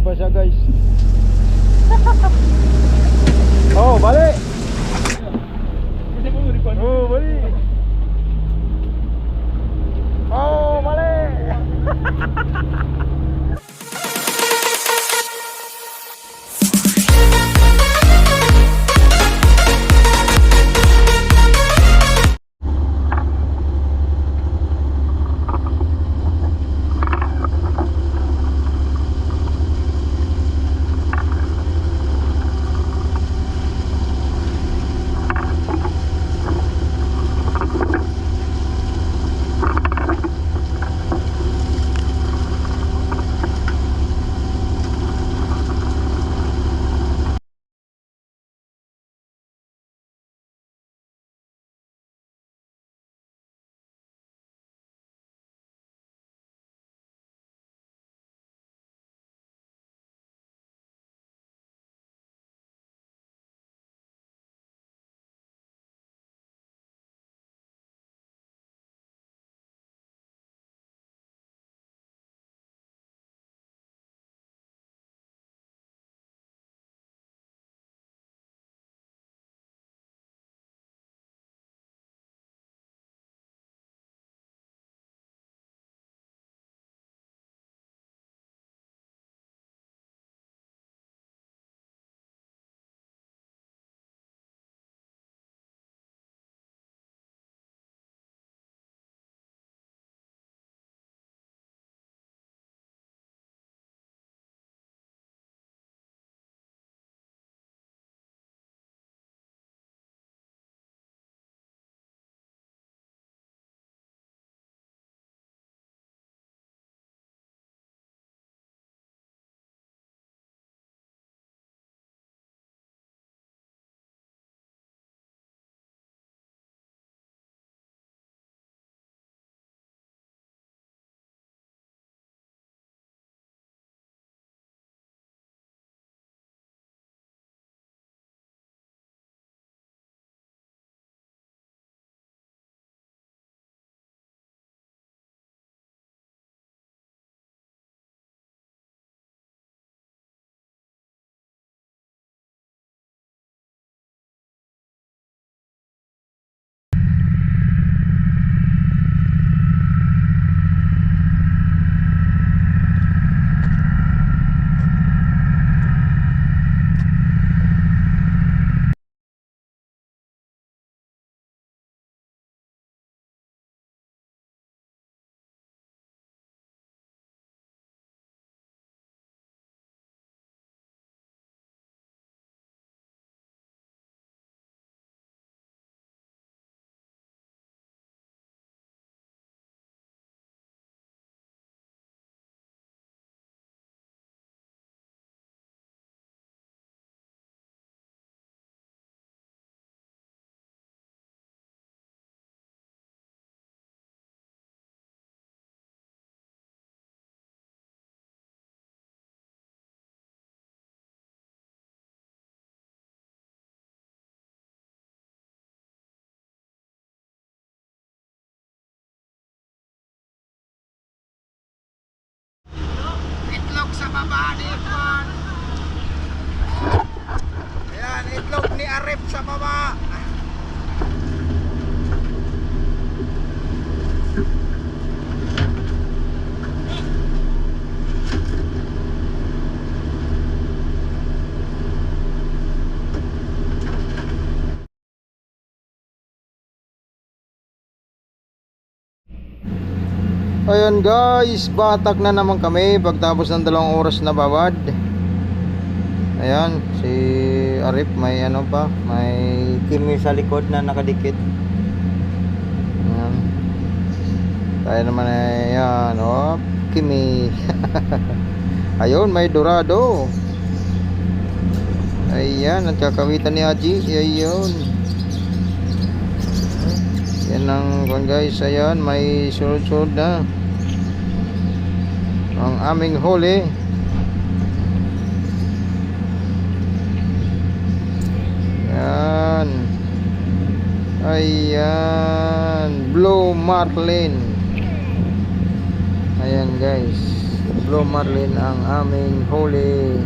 Buhay pa siya guys. Oh, balik. Oh, balik. Oh, balik. Itlog sa baba ni Ikon. Ayan, itlog ni Arif sa baba. Ayan guys, batak na naman kami pagtapos ng 2 oras na babad. Ayan, si Arif may ano pa, may kimi sa likod na nakadikit. Ayan. Tayo naman ay yan, oh, kimi. Ayun, may dorado. Ayan, ang kakawitan ni Haji. Ayun. Yan ang guys, ayan, may sunod-sunod na ang aming huli. Yan. Ayan, blue marlin. Ayan guys, Blue Marlin ang aming huli.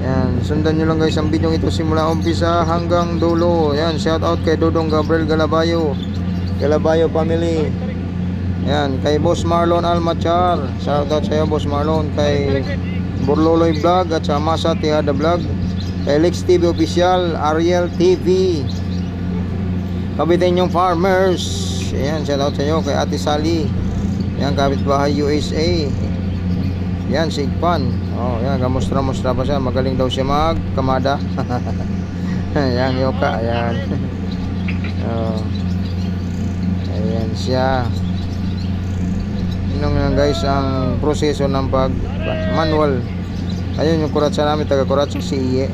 Yan, sundan nyo lang guys ang video ito simula umpisa hanggang dulo. Yan, shout out kay Dodong Gabriel Galabayo, Galabayo family. Yan, kay Boss Marlon Almachar, shout out sa iyo Boss Marlon. Kay Burloloy Vlog at sa Masa Tiada Vlog, kay Lex TV Official, Ariel TV, Kabitenyong Farmers. Yan, shout out sa iyo. Kay Ate Sally, yan, Kapitbahay USA. Yan, Sigpan. Oh, yan, kamustra-mustra pa siya. Magaling daw siya magkamada. Yan, Yoka. Ayan. Oh. Ayan siya. Yun lang guys ang proseso ng pag manual. Ayun yung kuratsa namin, taga-kuratsa si Iye.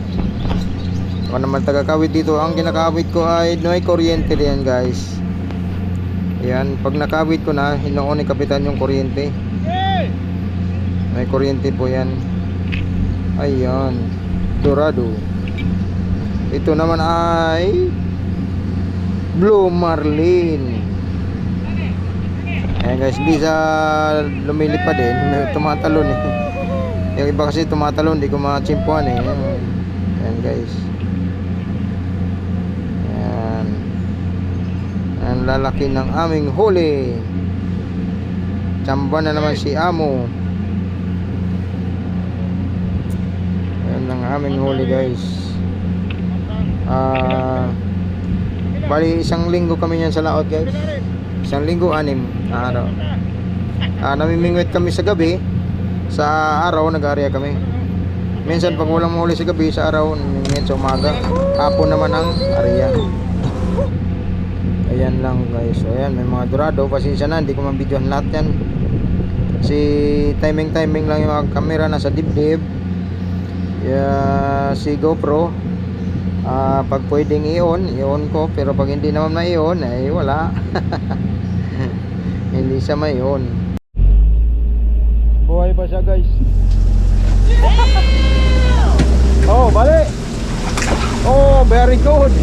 Ako naman taga-kawit dito. Ang kinakawit ko ay may kuryente din guys. Ayan, pag nakawit ko na, hinoon ni kapitan yung kuryente. May kuryente po yan. Ayan, Dorado. Ito naman ay Blue Marlin. Ayan guys, di sa lumilipad din, tumatalon eh. Yung iba kasi tumatalon, di ko machimpuan eh. Ayan guys. Ayan. Ang lalaki ng aming huli. Tsamba na naman si Amo. Ang aming huli guys. Bali isang linggo kami yan sa laot guys. Isang linggo 6 araw. Namimingwit kami sa gabi. Sa araw nag-area kami. Minsan pag walang mahuli sa gabi, sa araw namimingwit sa umaga. Hapon naman ang area. Ayan lang guys. So ayan, may mga dorado. Pasensya na, hindi ko mabidyohan lahat yan. Si timing lang yung camera nasa dibdib. Si GoPro pag pwedeng i-on ko, pero pag hindi naman ma-i-on ay wala. Hindi siya ma-i-on. Buhay pa siya guys. Oh, bali. Oh, very good.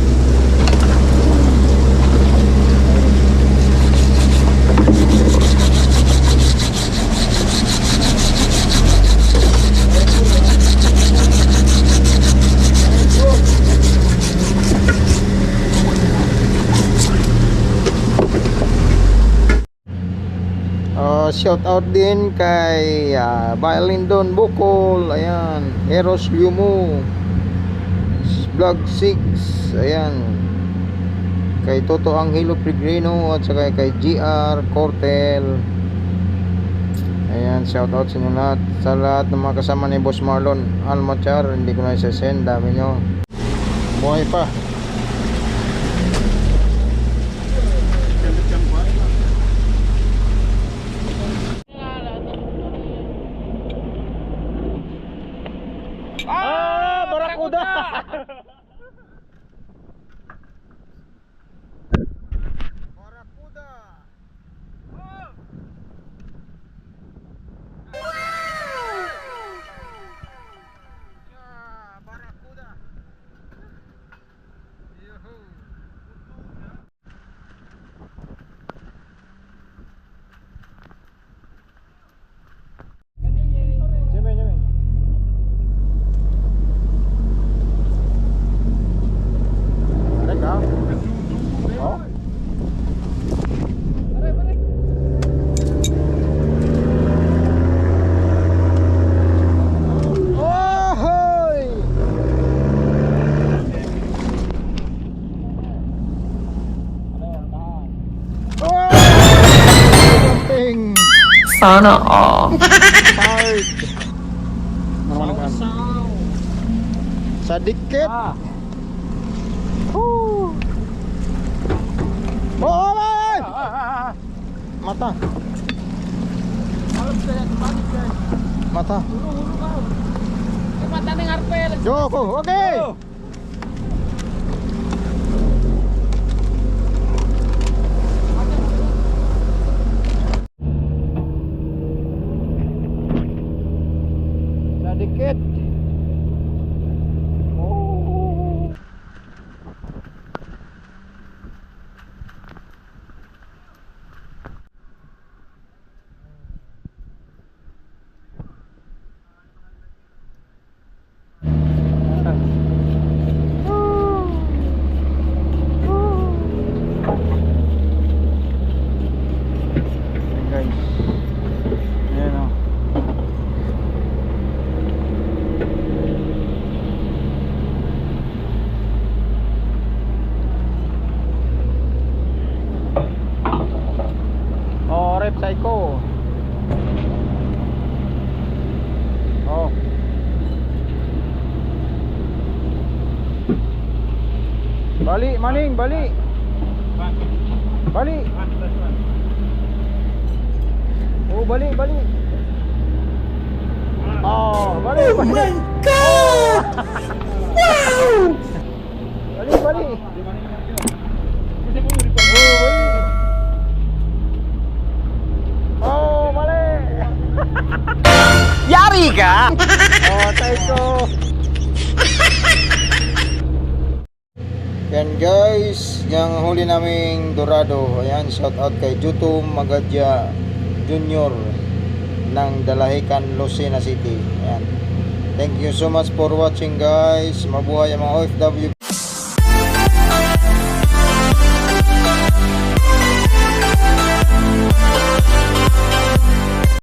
Shout out din kay Bailindon Bukol, ayan, Eros Lumo, Vlog 6, ayan, kay Toto Angelo Pellegrino at saka kay GR Cortel. Ayan, shout out sa inyo lahat, sa lahat ng mga kasama ni Boss Marlon Almachar. Hindi ko na isa-send, dami nyo. Buhay pa. Barakuda. Barakuda. Oh. Barakuda. Yuhu. Sana all. Hard. Sa dikit. Oh, ay! Mata. Mata. Mata ng arpel. Joko, okay. Sa dikit. Oh. Bali, maning, bali. Bali. Oh, bali, bali. Oh, bali, bali. Oh my God! Wow! Bali, bali. Oh, bali. Yari ka! Oh, tay ko. Yan guys, yung huli naming dorado. Ayan, shout out kay Jutum Magadya Junior ng Dalahican, Lucena City. Ayan. Thank you so much for watching guys. Mabuhay ang mga OFW